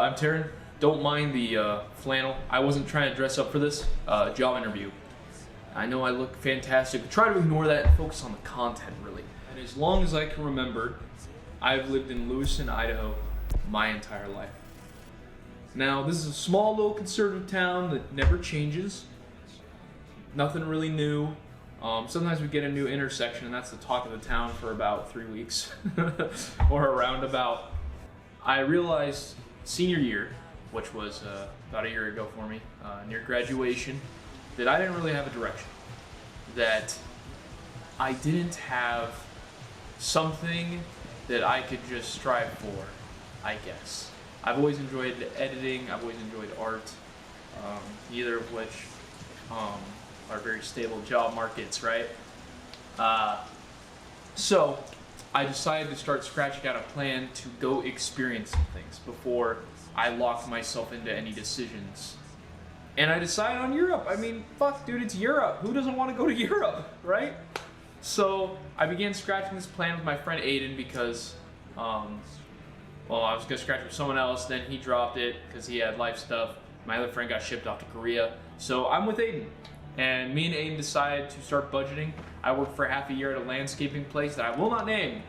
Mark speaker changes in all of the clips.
Speaker 1: I'm Taryn. Don't mind the flannel. I wasn't trying to dress up for this job interview. I know I look fantastic. Try to ignore that and focus on the content, really. And as long as I can remember, I've lived in Lewiston, Idaho my entire life. Now, this is a small little conservative town that never changes. Nothing really new. Sometimes we get a new intersection, and that's the talk of the town for about 3 weeks, or around about. I realized senior year, which was about a year ago for me, near graduation, that I didn't really have a direction. That I didn't have something that I could just strive for, I guess. I've always enjoyed editing, I've always enjoyed art, neither of which are very stable job markets, right? So I decided to start scratching out a plan to go experience some things before I locked myself into any decisions. And I decided on Europe. I mean, fuck, dude, it's Europe. Who doesn't want to go to Europe, right? So I began scratching this plan with my friend Aiden because, well, I was gonna scratch with someone else, then he dropped it because he had life stuff. My other friend got shipped off to Korea. So I'm with Aiden. And me and Aiden decided to start budgeting. I worked for half a year at a landscaping place that I will not name.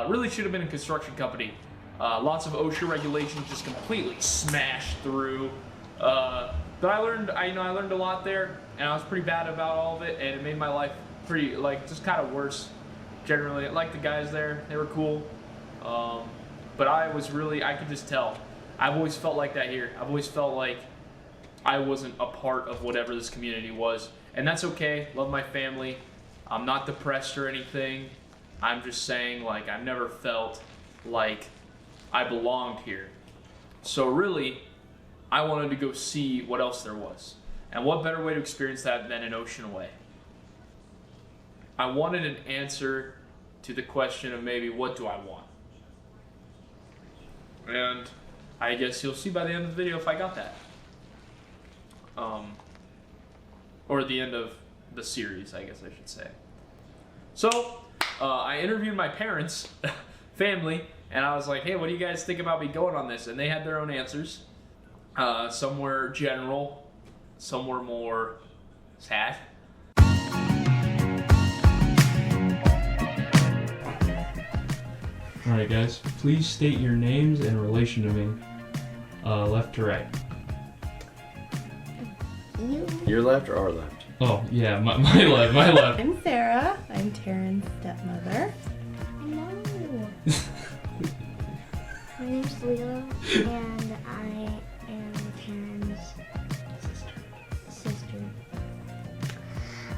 Speaker 1: Really should have been a construction company. Lots of OSHA regulations just completely smashed through. But I learned a lot there, and I was pretty bad about all of it, and it made my life pretty, just kind of worse. Generally, I liked the guys there; they were cool. But I could just tell. I've always felt like that here. I've always felt like I wasn't a part of whatever this community was, and that's okay. Love my family. I'm not depressed or anything. I'm just saying, I've never felt like I belonged here. So really, I wanted to go see what else there was. And what better way to experience that than an ocean away? I wanted an answer to the question of maybe, what do I want? And I guess you'll see by the end of the video if I got that. Or the end of the series, I guess I should say. So, I interviewed my parents, family, and I was like, hey, what do you guys think about me going on this? And they had their own answers. Some were general, some were more sad. Alright guys, please state your names in relation to me, left to right.
Speaker 2: Your left or our left?
Speaker 1: Oh, yeah, my left.
Speaker 3: I'm Sarah. I'm Taryn's stepmother.
Speaker 4: Hello. My name's Leah, and I am Taryn's sister.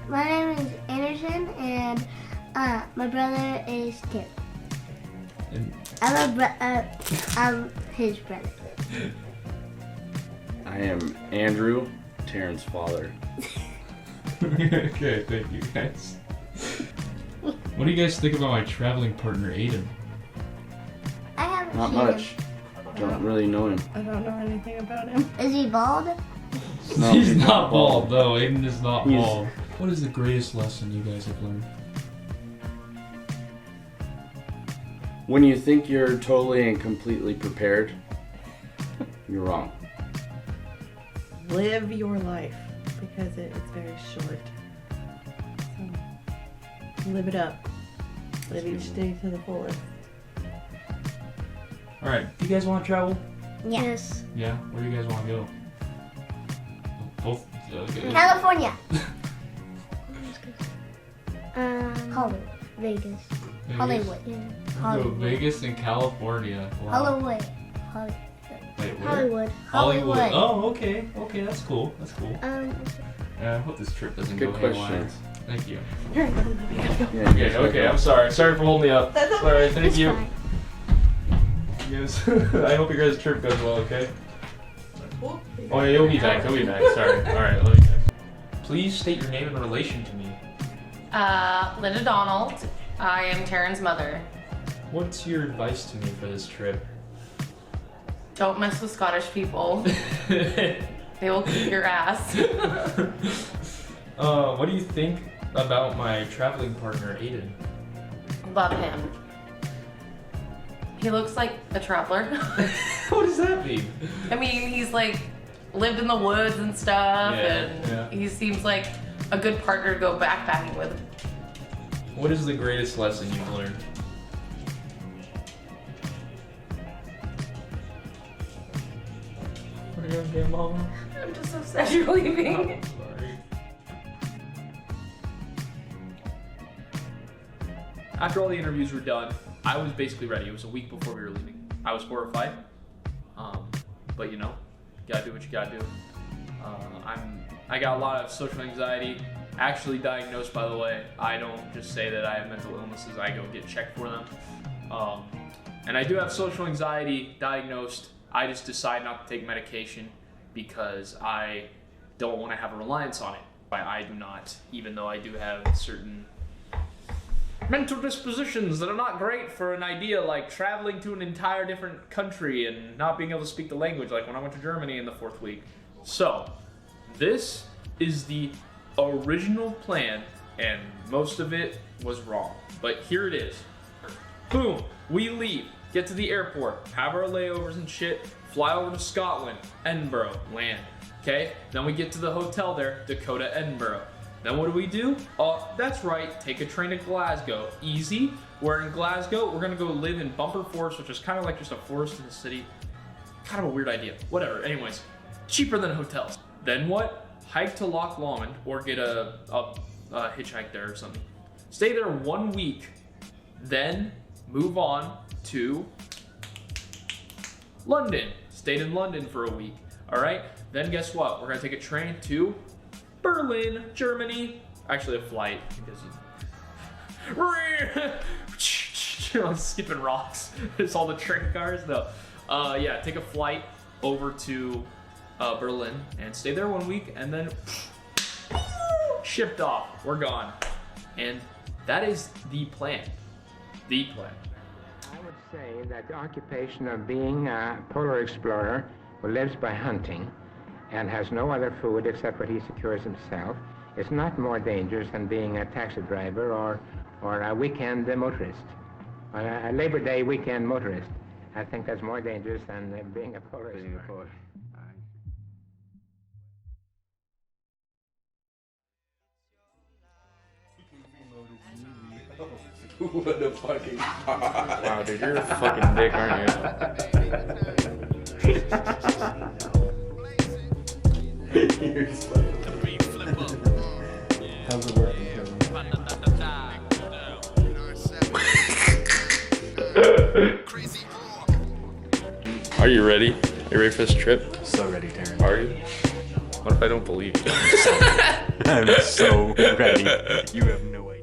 Speaker 4: My name is Anderson, and my brother is Tim. I'm his brother.
Speaker 2: I am Andrew, Taryn's father.
Speaker 1: Okay, thank you guys. What do you guys think about my traveling partner, Aiden?
Speaker 4: I haven't
Speaker 2: Not
Speaker 4: seen
Speaker 2: much.
Speaker 4: him.
Speaker 2: Don't really know him.
Speaker 3: I don't know anything about him.
Speaker 4: Is he bald?
Speaker 2: No,
Speaker 1: he's not bald, though. Aiden is not
Speaker 2: He's-
Speaker 1: bald. What is the greatest lesson you guys have learned?
Speaker 2: When you think you're totally and completely prepared, you're wrong.
Speaker 3: Live your life because it's very short. So live it up. Live each day to the fullest.
Speaker 1: Alright, do you guys want to travel?
Speaker 4: Yes.
Speaker 1: Yeah? Where do you guys want to go? Both. Okay.
Speaker 4: California. Hollywood. Vegas.
Speaker 1: Vegas?
Speaker 4: Hollywood. Yeah.
Speaker 1: Go
Speaker 4: Hollywood.
Speaker 1: Vegas and California. Wow.
Speaker 4: Hollywood.
Speaker 1: Wait, where?
Speaker 4: Hollywood.
Speaker 1: Hollywood. Oh, okay. Okay, that's cool. That's cool.
Speaker 4: Okay.
Speaker 1: I hope this trip doesn't
Speaker 2: Good
Speaker 1: go
Speaker 2: question.
Speaker 1: haywire. Thank you.
Speaker 2: Yeah,
Speaker 1: Okay, okay, I'm sorry. Sorry for holding me up.
Speaker 3: That's okay.
Speaker 1: Alright, thank
Speaker 4: It's
Speaker 1: you.
Speaker 4: fine.
Speaker 1: Yes. I hope your guys' trip goes well, okay? Oh yeah, you'll be back. You'll be back. Sorry. Alright, love you guys. Please state your name in relation to me.
Speaker 5: Linda Donald. I am Taryn's mother.
Speaker 1: What's your advice to me for this trip?
Speaker 5: Don't mess with Scottish people. They will kick your ass.
Speaker 1: What do you think about my traveling partner, Aiden?
Speaker 5: Love him. He looks like a traveler.
Speaker 1: What does that mean?
Speaker 5: I mean, he's like lived in the woods and stuff,
Speaker 1: Yeah,
Speaker 5: and
Speaker 1: yeah.
Speaker 5: he seems like a good partner to go backpacking with.
Speaker 1: What is the greatest lesson you've learned? What are you doing, Mama?
Speaker 5: I'm just so sad you're leaving.
Speaker 1: Oh, sorry. After all the interviews were done, I was basically ready. It was a week before we were leaving. I was horrified, but you know, you gotta do what you gotta do. I got a lot of social anxiety, actually diagnosed, by the way. I don't just say that I have mental illnesses, I go get checked for them. And I do have social anxiety diagnosed. I just decide not to take medication because I don't want to have a reliance on it. I do not, even though I do have certain mental dispositions that are not great for an idea like traveling to an entire different country and not being able to speak the language, like when I went to Germany in the 4th week. So, this is the original plan, and most of it was wrong. But here it is. Boom, we leave, get to the airport, have our layovers and shit, fly over to Scotland, Edinburgh, land. Okay, then we get to the hotel there, Dakota, Edinburgh. Then what do? That's right, take a train to Glasgow. Easy. We're in Glasgow, we're gonna go live in Bumper Forest, which is kind of like just a forest in the city. Kind of a weird idea. Whatever, anyways. Cheaper than hotels. Then what? Hike to Loch Lomond, or get a hitchhike there or something. Stay there 1 week, then move on to London. Stayed in London for a week, all right? Then guess what? We're gonna take a train to Berlin, Germany. Actually, a flight, because I'm skipping rocks. It's all the train cars, though. Yeah, take a flight over to Berlin and stay there 1 week, and then shipped off. We're gone. And that is the plan. The plan.
Speaker 6: I would say that the occupation of being a polar explorer who lives by hunting and has no other food except what he secures himself is not more dangerous than being a taxi driver or a weekend motorist, or a Labor Day weekend motorist. I think that's more dangerous than being a polar explorer.
Speaker 2: What the fucking
Speaker 1: Wow, dude, you're a fucking dick, aren't
Speaker 2: How's it working,
Speaker 1: Are you ready? You ready for this trip?
Speaker 7: So ready, Darren.
Speaker 1: Are you? What if I don't believe you?
Speaker 7: I'm so ready. You have no idea.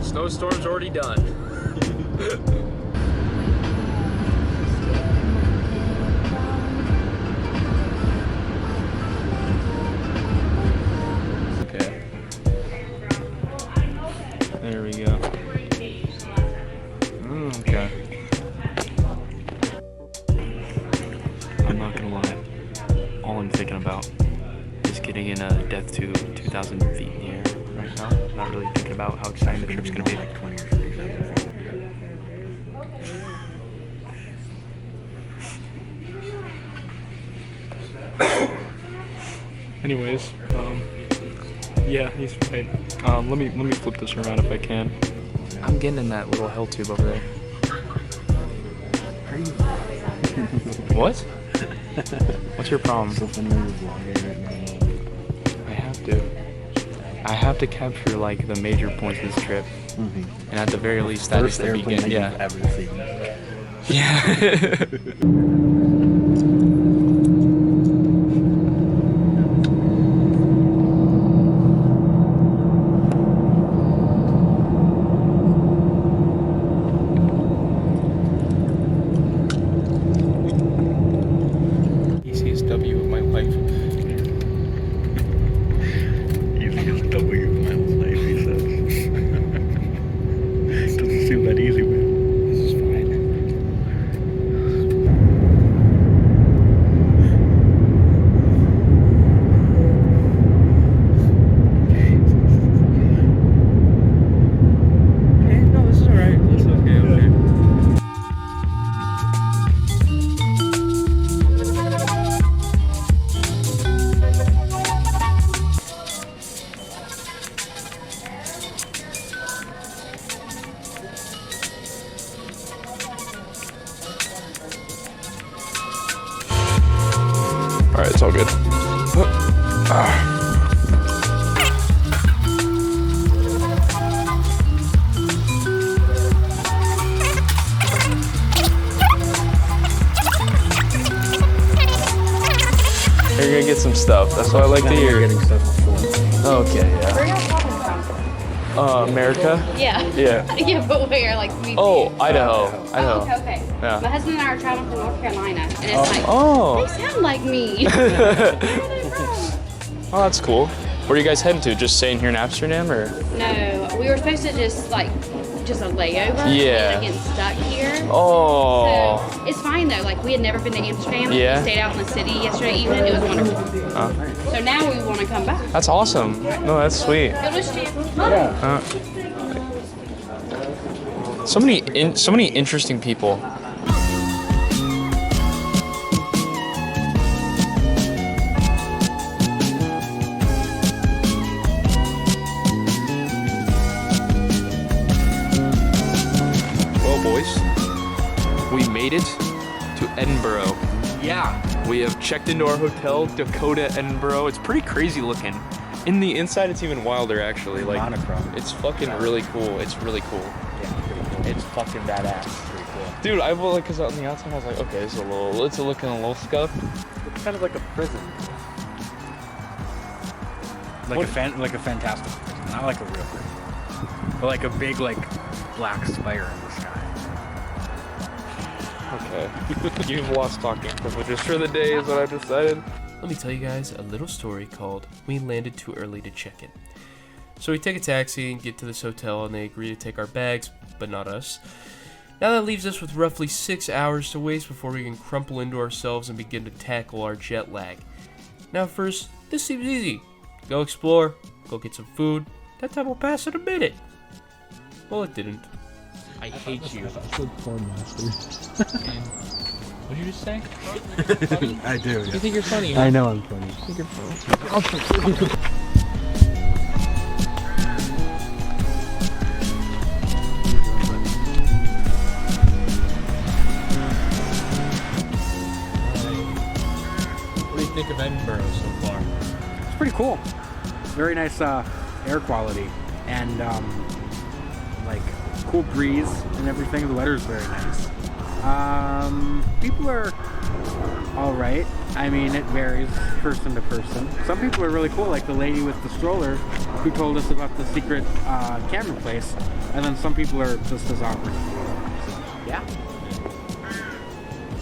Speaker 1: Snowstorm's already done. Okay. There we go. Okay.
Speaker 8: I'm not gonna lie. All I'm thinking about is getting in a death tube 2,000 feet in the air right now. Not really thinking about how exciting the trip's gonna be.
Speaker 7: Like 20 or 30 seconds.
Speaker 8: Anyways, yeah, he's right. Let me flip this around if I can. I'm getting in that little hell tube over there. What? What's your problem?
Speaker 7: So funny when you're vlogging right now.
Speaker 8: I have to capture like the major points of this trip, and at the very least, that is
Speaker 7: First
Speaker 8: the
Speaker 7: airplane
Speaker 8: beginning.
Speaker 7: that
Speaker 8: Yeah.
Speaker 7: you've ever seen.
Speaker 8: Yeah. Easiest W of my life.
Speaker 7: Easiest W of my life, he says. Doesn't seem that easy, man. This is fine.
Speaker 1: Alright, it's all good. You're gonna get some stuff. That's what I like to hear.
Speaker 9: Getting stuff before.
Speaker 1: Okay, yeah.
Speaker 5: Where y'all talking from?
Speaker 1: America?
Speaker 5: Yeah.
Speaker 1: Yeah.
Speaker 5: Yeah, but where? Like, we
Speaker 1: Oh, Idaho.
Speaker 5: Oh, okay.
Speaker 1: Yeah.
Speaker 5: My husband and I are traveling from North Carolina, and it's like,
Speaker 1: Oh.
Speaker 5: they sound like me.
Speaker 1: Oh, that's cool. Where are you guys heading to? Just staying here in Amsterdam, or?
Speaker 5: No, we were supposed to just a layover.
Speaker 1: Yeah.
Speaker 5: And getting stuck here.
Speaker 1: Oh.
Speaker 5: So it's fine though. Like, we had never been to Amsterdam.
Speaker 1: Yeah.
Speaker 5: We stayed out in the city yesterday evening. It was wonderful. So now we want to come back.
Speaker 1: That's awesome. No, that's sweet. So many interesting people. Well, boys, we made it to Edinburgh. Yeah, we have checked into our hotel, Dakota, Edinburgh. It's pretty crazy looking. In the inside, it's even wilder, actually. Like,
Speaker 9: Monochrome.
Speaker 1: it's fucking really cool. It's really cool.
Speaker 9: Yeah, pretty cool.
Speaker 1: It's fucking badass.
Speaker 9: Pretty cool.
Speaker 1: Dude, I will, like, cause on the outside I was like, okay, it's looking a little scuffed.
Speaker 9: It's kind of like a prison. Like a fantastic prison, not like a real prison, but like a big black spire in the sky.
Speaker 1: Okay. You've lost talking privileges for the day is what I've decided.
Speaker 10: Let me tell you guys a little story called We Landed Too Early to Check In. So we take a taxi and get to this hotel, and they agree to take our bags, but not us. Now that leaves us with roughly 6 hours to waste before we can crumple into ourselves and begin to tackle our jet lag. Now first, this seems easy. Go explore, go get some food. That time will pass in a minute. Well, it didn't.
Speaker 1: I hate you.
Speaker 11: I said porn master.
Speaker 1: What'd you just say?
Speaker 9: I do.
Speaker 1: You think you're funny?
Speaker 11: I know I'm funny.
Speaker 1: You think you're funny? What do you think of Edinburgh so far?
Speaker 9: It's pretty cool. Very nice air quality and cool breeze and everything. The weather's very nice. People are all right. I mean, it varies person to person. Some people are really cool, like the lady with the stroller who told us about the secret camera place, and then some people are just as awkward. Yeah.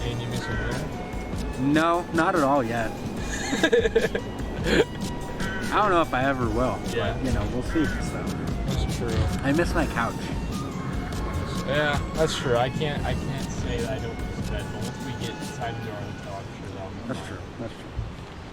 Speaker 1: And you miss her?
Speaker 9: No, not at all yet. I don't know if I ever will,
Speaker 1: Yeah.
Speaker 9: but we'll see. So.
Speaker 1: That's true.
Speaker 9: I miss my couch.
Speaker 1: Yeah, that's true. I can't say that I don't miss bed, but once we get time to our hotel, I'm sure that'll be
Speaker 9: That's true. That's true.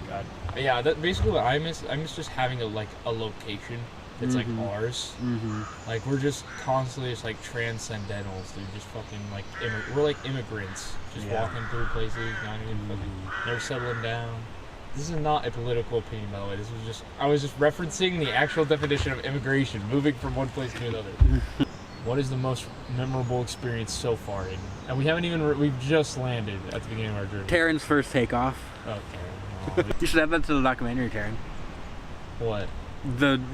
Speaker 1: God. Yeah, basically what I miss just having a location that's like ours.
Speaker 9: Mm-hmm.
Speaker 1: Like, we're just constantly just like transcendentals, dude. Just fucking like we're like immigrants, just walking through places, not even fucking never settling down. This is not a political opinion, by the way. I was just referencing the actual definition of immigration, moving from one place to another. What is the most memorable experience so far? And we haven't even, we've just landed at the beginning of our journey.
Speaker 9: Taryn's first takeoff.
Speaker 1: Okay.
Speaker 9: You should add that to the documentary, Taryn.
Speaker 1: What?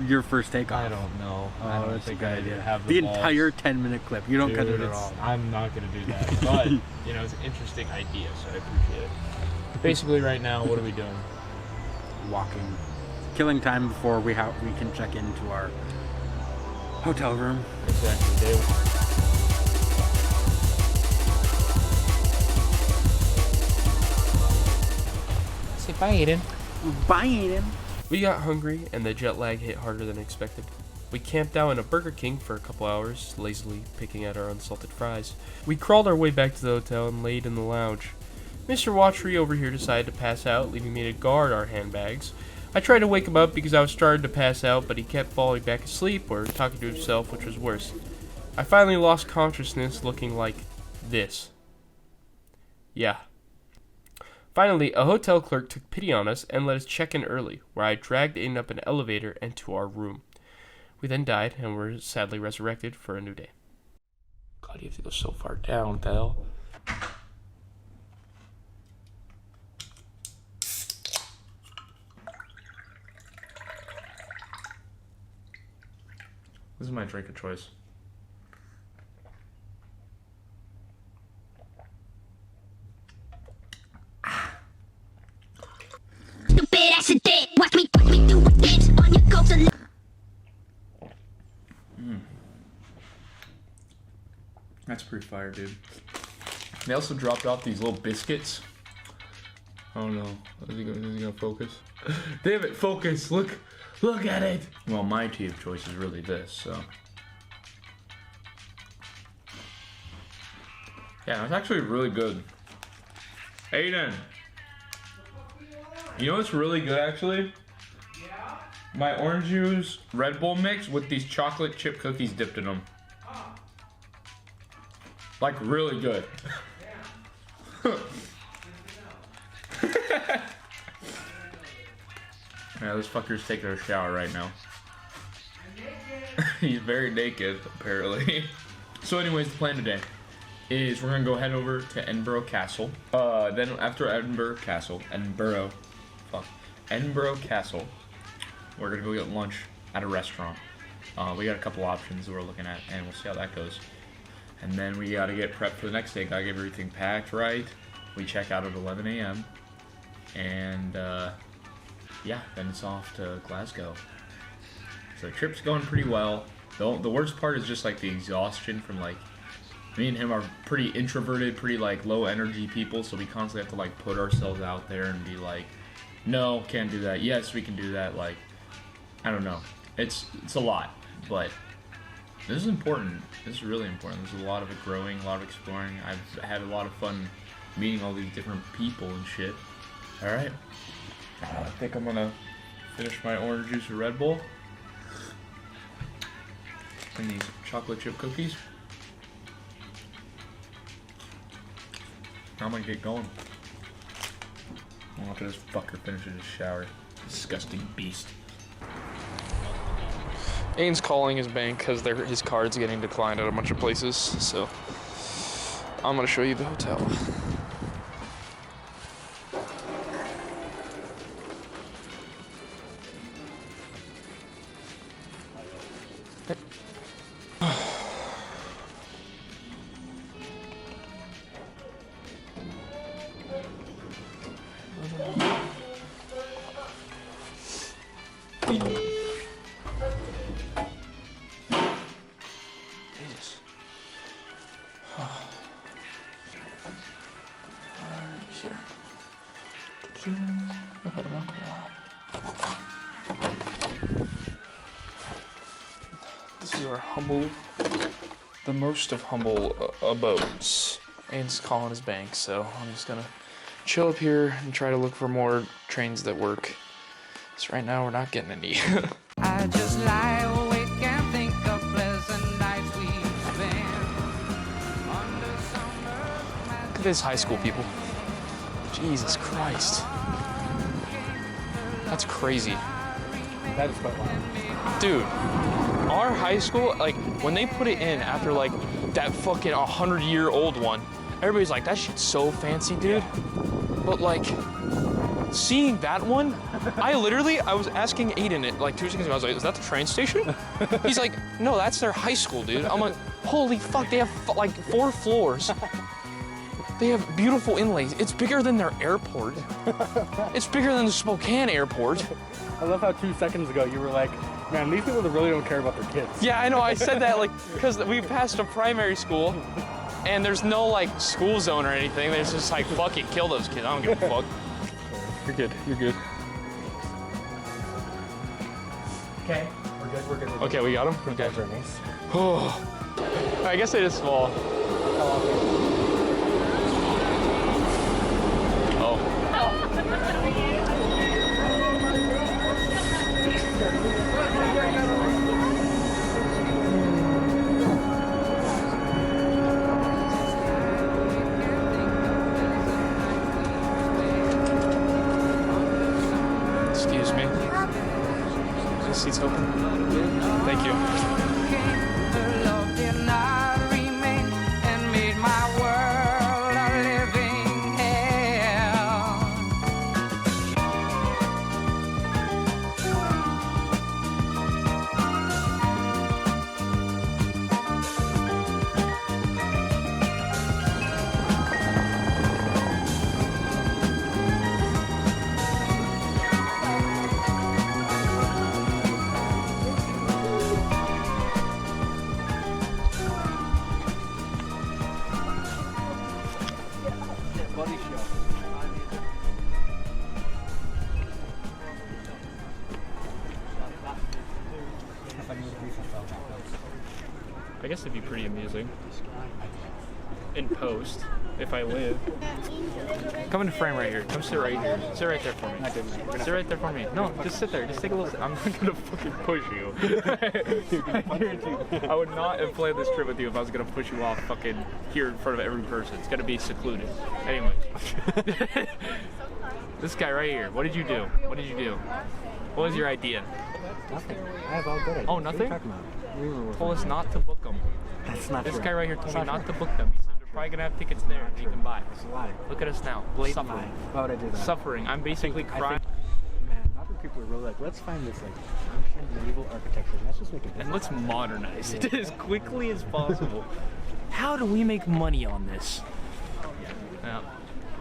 Speaker 9: Your first takeoff.
Speaker 1: I don't know.
Speaker 9: Oh,
Speaker 1: I don't
Speaker 9: that's
Speaker 1: think
Speaker 9: a good
Speaker 1: I
Speaker 9: idea.
Speaker 1: have
Speaker 9: the
Speaker 1: balls.
Speaker 9: entire 10-minute clip. You don't cut it at all.
Speaker 1: I'm not going to do that. But, it's an interesting idea, so I appreciate it. Basically, right now, what are we doing?
Speaker 9: Walking. Killing time before we can check into our hotel room.
Speaker 1: Exactly. Say bye, Aiden.
Speaker 9: Bye, Aiden.
Speaker 10: We got hungry, and the jet lag hit harder than expected. We camped out in a Burger King for a couple hours, lazily picking at our unsalted fries. We crawled our way back to the hotel and laid in the lounge. Mr. Watchery over here decided to pass out, leaving me to guard our handbags. I tried to wake him up because I was starting to pass out, but he kept falling back asleep or talking to himself, which was worse. I finally lost consciousness looking like this. Yeah. Finally, a hotel clerk took pity on us and let us check in early, where I dragged Aiden up an elevator and to our room. We then died and were sadly resurrected for a new day. God, you have to go so far down, what the hell?
Speaker 1: This is my drink of choice. That's pretty fire, dude. They also dropped off these little biscuits. Oh no, is he gonna focus? Damn it, focus! Look at it! Well, my tea of choice is really this, so. Yeah, it's actually really good. Aiden! You know what's really good, actually? Yeah? My orange juice Red Bull mix with these chocolate chip cookies dipped in them. Like, really good. Yeah, this fucker's taking a shower right now. He's very naked, apparently. So anyways, the plan today is we're gonna go head over to Edinburgh Castle. Then after Edinburgh Castle, we're gonna go get lunch at a restaurant. We got a couple options that we're looking at, and we'll see how that goes. And then we gotta get prepped for the next day. Gotta get everything packed right. We check out at 11 a.m. And yeah, then it's off to Glasgow. So the trip's going pretty well. The worst part is just like the exhaustion from like, me and him are pretty introverted, pretty like low energy people. So we constantly have to like put ourselves out there and be like, no, can't do that. Yes, we can do that. Like, I don't know. It's a lot, but this is important. This is really important. There's a lot of it growing, a lot of exploring. I've had a lot of fun meeting all these different people and shit. All right. I think I'm gonna finish my orange juice or Red Bull. And these chocolate chip cookies. I'm gonna get going. After this fucker finishes his shower. Disgusting beast.
Speaker 8: Aiden's calling his bank because his card's getting declined at a bunch of places, so I'm gonna show you the hotel. This is our humble, the most of humble abodes. Aiden's calling his bank, so I'm just gonna chill up here and try to look for more trains that work. So right now we're not getting any.
Speaker 11: I just lie awake and think of pleasant nights we've spent under summer.
Speaker 8: Look at this high school, people. Jesus Christ. That's crazy.
Speaker 9: That is quite wild.
Speaker 8: Dude, our high school, like, when they put it in after, like, that fucking 100-year-old one, everybody's like, that shit's so fancy, dude. But, like, seeing that one, I was asking Aiden it, like, 2 seconds ago, I was like, is that the train station? He's like, no, that's their high school, dude. I'm like, holy fuck, they have, like, 4 floors. They have beautiful inlays. It's bigger than their airport. It's bigger than the Spokane airport.
Speaker 9: I love how 2 seconds ago you were like, man, these people really don't care about their kids.
Speaker 8: Yeah, I know, I said that, like, because we passed a primary school, and there's no, like, school zone or anything. There's just like, fuck it, kill those kids. I don't give a fuck.
Speaker 9: You're good, you're good.
Speaker 11: Okay, we're good.
Speaker 8: Okay, we got him?
Speaker 11: Okay. Journeys.
Speaker 8: Oh. I guess they just fall. Excuse me. The seat's open. Thank you.
Speaker 9: Body shop.
Speaker 1: I guess it'd be pretty amusing. In post, if I live. Come into frame right here. Come sit right here. Sit right there for me. Sit right there for me. No, just sit there. Just take a little. I'm not gonna fucking push you. I guarantee you. I would not have planned this trip with you if I was gonna push you off fucking here in front of every person. It's gonna be secluded. Anyway. This guy right here. What did you do? What did you do? What was your idea?
Speaker 9: Nothing. I have all good ideas.
Speaker 1: Oh, nothing?
Speaker 9: What are you talking about?
Speaker 1: Told us not to book them.
Speaker 9: That's not
Speaker 1: This
Speaker 9: true.
Speaker 1: guy right here told me
Speaker 9: It's
Speaker 1: not
Speaker 9: true.
Speaker 1: to book them. He said they're probably gonna have tickets there that you can buy.
Speaker 9: It's a lie.
Speaker 1: Look at us now.
Speaker 9: Blatant
Speaker 1: Suffering.
Speaker 9: lie. Why would I do that?
Speaker 1: Suffering. I'm basically crying.
Speaker 9: Man, not that people are really like, let's find this like ancient medieval architecture. Let's just make it.
Speaker 1: And let's modernize it as quickly as possible. How do we make money on this? Yeah.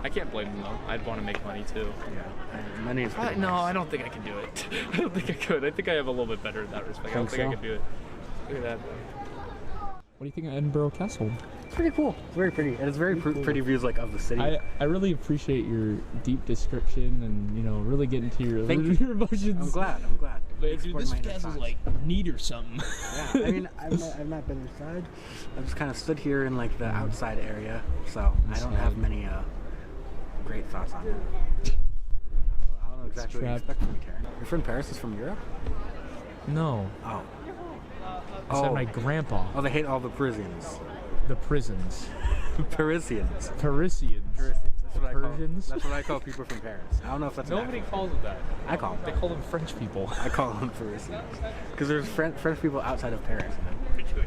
Speaker 1: I can't blame them though. I'd want to make money too.
Speaker 9: Yeah. Money is. pretty
Speaker 1: No,
Speaker 9: nice.
Speaker 1: I don't think I can do it. I don't think I could. I think I have a little bit better in that respect. I don't think I
Speaker 9: so?
Speaker 1: could do it. Look at that.
Speaker 12: What do you think of Edinburgh Castle?
Speaker 9: It's pretty cool. It's very pretty. And it's very pretty views like of the city.
Speaker 12: I really appreciate your deep description and, you know, really getting to your, your emotions.
Speaker 9: I'm glad. I'm glad.
Speaker 1: But dude, this castle's like neat or something.
Speaker 9: Yeah, I mean, I've not been inside. I've just kind of stood here in like the outside area, so I don't have many great thoughts on it. I don't know exactly what you expect from me, Karen. Your friend Paris is from Europe?
Speaker 12: No.
Speaker 9: Oh.
Speaker 12: I said my grandpa.
Speaker 9: Oh, they hate all the Parisians.
Speaker 12: The prisons.
Speaker 9: Parisians.
Speaker 12: Parisians.
Speaker 9: That's what I call.
Speaker 12: Persians?
Speaker 9: That's what I call people from Paris. I don't know if that's
Speaker 1: Nobody calls it that.
Speaker 9: I call them.
Speaker 1: They call them French people.
Speaker 9: I call them Parisians because there's French people outside of Paris.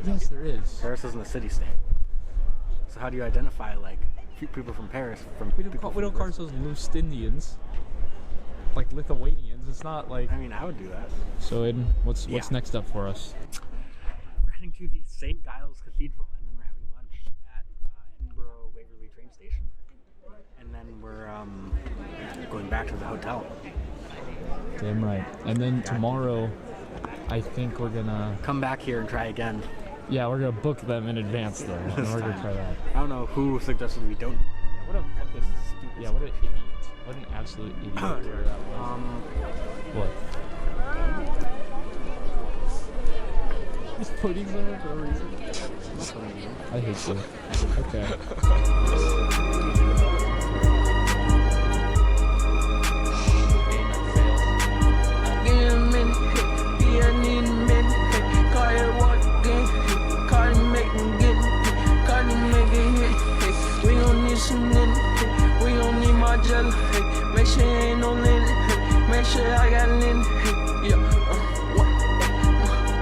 Speaker 12: Yes, there is.
Speaker 9: Paris isn't a city-state. So how do you identify like people from Paris from
Speaker 12: We
Speaker 9: people
Speaker 12: don't
Speaker 9: from
Speaker 12: call ourselves Lustindians. Like Lithuanians. It's not like.
Speaker 9: I mean, I would do that.
Speaker 12: So, Aiden, what's next up for us?
Speaker 9: We're heading to the St. Giles Cathedral, and then we're having lunch at Edinburgh Waverley train station, and then we're going back to the hotel.
Speaker 12: Damn right. And then tomorrow, I think we're gonna
Speaker 9: come back here and try again.
Speaker 12: Yeah, we're gonna book them in advance though. And we're gonna try that.
Speaker 9: I don't know who suggested we don't.
Speaker 12: What a fucking stupid. Yeah, what an idiot. What an absolute idiot where that was. What? This pudding's there for a reason. I hate you. Okay.
Speaker 11: We don't need my jelly. Make sure ain't no lint. Make sure I got lint. Yeah.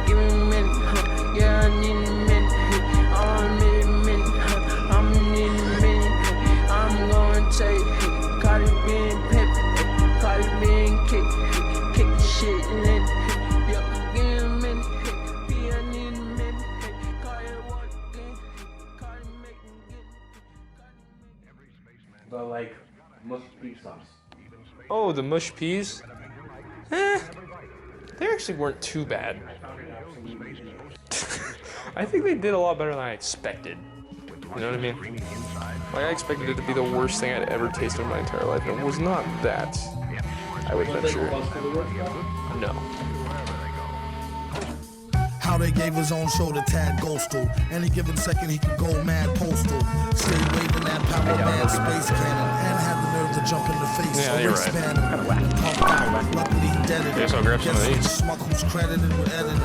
Speaker 11: Give me a minute. Yeah, I need a minute. I'm need a minute. I'm need a minute. I'm gonna take Karriem pep. Karriem kick the shit in. Yeah. Give me a minute. Yeah, I need a minute.
Speaker 2: The like mush pea sauce.
Speaker 8: Oh, the mush peas? They actually weren't too bad. I think they did a lot better than I expected. You know what I mean? Like, I expected it to be the worst thing I'd ever tasted in my entire life, and it was not that. I would venture. No.
Speaker 13: How they gave his own show to Tad Ghostal. Any given second he could go mad postal. Stay waving that power man space cannon. And had the nerve to jump in the face.
Speaker 8: Yeah, you're right.
Speaker 13: Kind of whack. Luckily he dead it.
Speaker 8: Guess I'll grab some of these.
Speaker 13: Smuck who's credited with editing.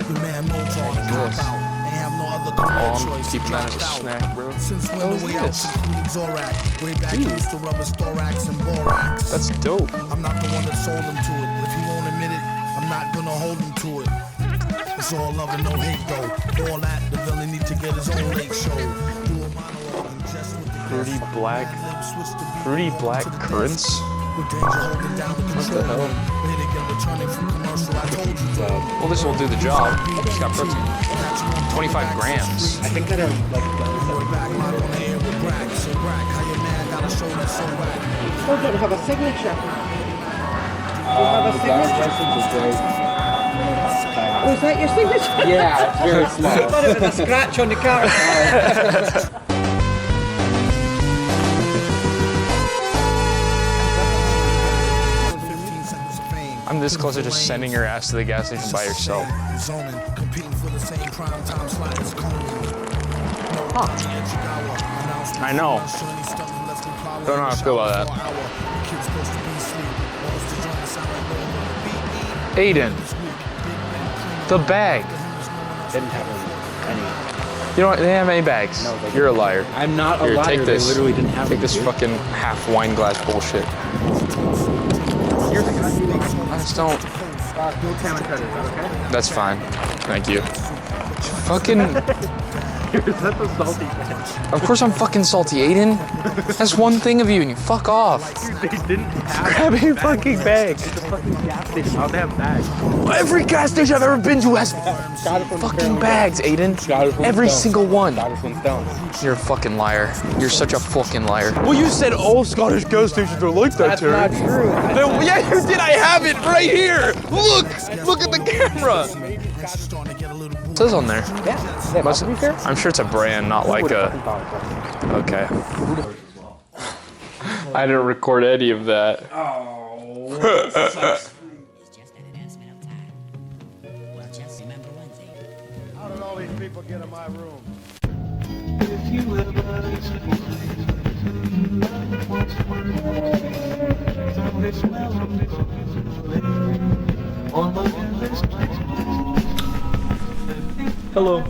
Speaker 13: Your man knows all the cop out. Ain't have no other career choice.
Speaker 8: Keep that as a snack, bro.
Speaker 13: Since when the way out including Zorak. Way back he used to rub his thorax and borax.
Speaker 8: That's dope.
Speaker 13: I'm not the one that sold him to it. If he won't admit it, I'm not gonna hold him to it. It's all love and no hate though. All that, the villain need to get his own late show. Do a monologue and just with the
Speaker 8: Fruity black currants?
Speaker 13: with danger holding down the
Speaker 8: What the hell?
Speaker 13: Hit again, returning from commercial, I told you so.
Speaker 8: Well, this will do the job. It's got protein. 25 grams.
Speaker 9: I think that are like
Speaker 13: We're back live on the air with Brack. So Brack, how your man got a show that's so whack.
Speaker 3: Still don't have a signature. Oh, is that your signature?
Speaker 2: Yeah, it's very small.
Speaker 3: I thought it was a scratch on the card.
Speaker 8: I'm this close to just sending your ass to the gas station by yourself. Huh. I know. Don't know how I feel about that. Aiden. The bag.
Speaker 9: Didn't have any.
Speaker 8: You know what? They didn't have any bags.
Speaker 9: No,
Speaker 8: you're a liar.
Speaker 9: I'm not a
Speaker 8: Here,
Speaker 9: liar.
Speaker 8: Take this.
Speaker 9: They literally didn't have
Speaker 8: Take this fucking half wine glass bullshit. I just don't. That's fine. Thank you. Fucking.
Speaker 9: Is that the salty bag?
Speaker 8: Of course I'm fucking salty, Aiden. That's one thing of you, and you fuck off.
Speaker 9: They didn't have.
Speaker 8: Grab a fucking bag.
Speaker 9: It's a fucking gas station. How'd they have bags?
Speaker 8: Every gas station I've ever been to has fucking bags, Aiden. Every single one. You're a fucking liar. You're such a fucking liar. Well, you said all Scottish gas stations are like that, Terry.
Speaker 9: That's not true.
Speaker 8: Yeah, you did. I have it right here. Look at the camera. It says on there.
Speaker 9: Yeah.
Speaker 8: I'm sure it's a brand, not like a. Okay. I didn't record any of that.
Speaker 9: Oh.
Speaker 13: How did all these people get in my room?
Speaker 1: Hello.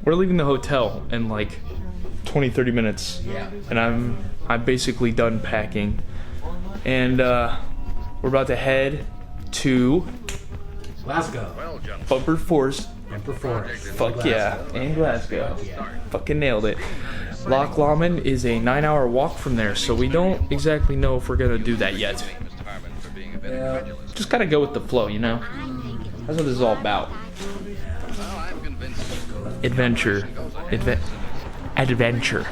Speaker 1: We're leaving the hotel in like 20-30 minutes.
Speaker 9: Yeah.
Speaker 1: And I'm basically done packing. And we're about to head to
Speaker 9: Glasgow.
Speaker 1: Bumper Force.
Speaker 9: Bumper Force.
Speaker 1: Fuck yeah. And Glasgow. Fucking nailed it. Loch Lomond is a 9-hour walk from there, so we don't exactly know if we're gonna do that yet.
Speaker 9: Yeah.
Speaker 1: Just gotta go with the flow, you know? That's what this is all about. Adventure. Adventure.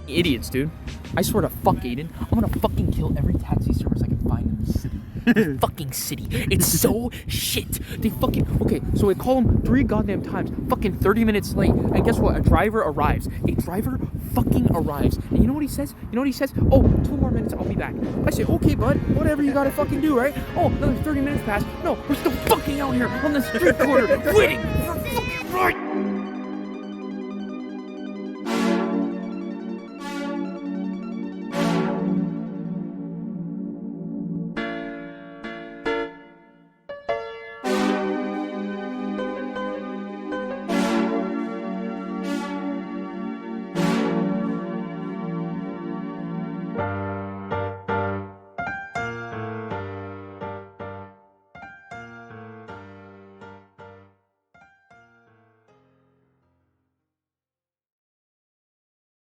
Speaker 1: Idiots, dude. I swear to fuck, Aiden, I'm gonna fucking kill every taxi service I can find in the city. The fucking city. It's so shit. They fucking, okay, so I call them 3 goddamn times, fucking 30 minutes late, and guess what? A driver arrives. A driver fucking arrives. And you know what he says? You know what he says? Oh, 2 more minutes, I'll be back. I say, okay, bud, whatever you gotta fucking do, right? Oh, another 30 minutes pass. No, we're still fucking out here on the street corner, waiting for fucking right.